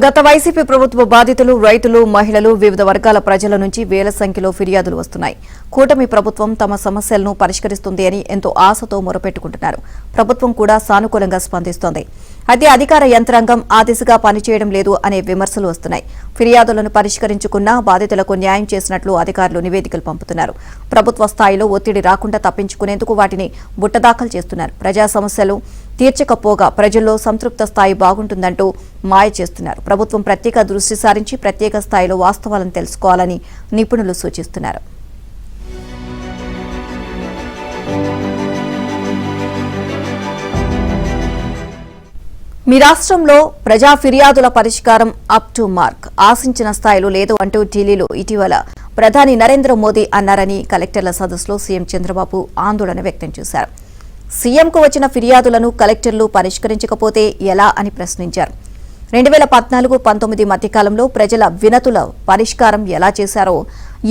గత వైసీపీ ప్రభుత్వ బాధితులు రైతులు మహిళలు వివిధ వర్గాల ప్రజల నుంచి వేల సంఖ్యలో ఫిర్యాదులు వస్తున్నాయి. కూటమి ప్రభుత్వం తమ సమస్యలను పరిష్కరిస్తుంది అని ఎంతో ఆశతో మొరపెట్టుకుంటున్నారు. ప్రభుత్వం కూడా సానుకూలంగా స్పందిస్తోంది. అయితే అధికార యంత్రాంగం ఆ దిశగా పనిచేయడం లేదు అనే విమర్శలు వస్తున్నాయి. ఫిర్యాదులను పరిష్కరించుకున్నా బాధితులకు న్యాయం చేసినట్లు అధికారులు నివేదికలు పంపుతున్నారు. ప్రభుత్వ స్థాయిలో ఒత్తిడి రాకుండా తప్పించుకునేందుకు వాటిని బుట్టదాఖలు చేస్తున్నారు. ప్రజా సమస్యలు తీర్చకపోగా ప్రజల్లో సంతృప్త స్థాయి బాగుంటుందంటూ మాయ చేస్తున్నారు. ప్రభుత్వం ప్రత్యేక దృష్టి సారించి ప్రత్యేక స్థాయిలో వాస్తవాలను తెలుసుకోవాలని నిపుణులు సూచిస్తున్నారు. మీ రాష్ట్రంలో ప్రజా ఫిర్యాదుల పరిష్కారం అప్ టు మార్క్ ఆశించిన స్థాయిలో లేదు అంటూ ఢిల్లీలో ఇటీవల ప్రధాని నరేంద్ర మోదీ అన్నారని కలెక్టర్ల సదస్సులో సీఎం చంద్రబాబు ఆందోళన వ్యక్తం చేశారు. సీఎంకు వచ్చిన ఫిర్యాదులను కలెక్టర్లు పరిష్కరించకపోతే ఎలా అని ప్రశ్నించారు. 2014-19 మధ్యకాలంలో ప్రజల వినతుల పరిష్కారం ఎలా చేశారో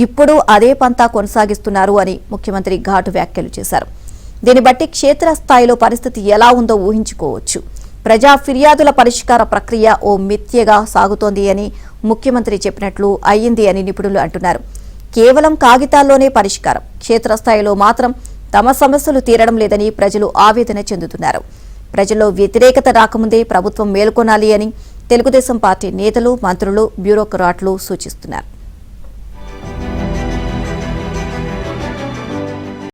ఇప్పుడు అదే పంతా కొనసాగిస్తున్నారు అని ముఖ్యమంత్రి ఘాటు వ్యాఖ్యలు చేశారు. దీన్ని బట్టి క్షేత్రస్థాయిలో పరిస్థితి ఎలా ఉందో ఊహించుకోవచ్చు. ప్రజా ఫిర్యాదుల పరిష్కార ప్రక్రియ ఓ మిథ్యగా సాగుతోంది అని ముఖ్యమంత్రి చెప్పినట్లు అయ్యింది అని నిపుణులు అంటున్నారు. కేవలం కాగితాల్లోనే పరిష్కారం, క్షేత్రస్థాయిలో మాత్రం తమ సమస్యలు తీరడం లేదని ప్రజలు ఆవేదన చెందుతున్నారు. ప్రజల్లో వ్యతిరేకత రాకముందే ప్రభుత్వం మేల్కొనాలి అని తెలుగుదేశం పార్టీ నేతలు, మంత్రులు, బ్యూరోక్రాట్లు సూచిస్తున్నారు.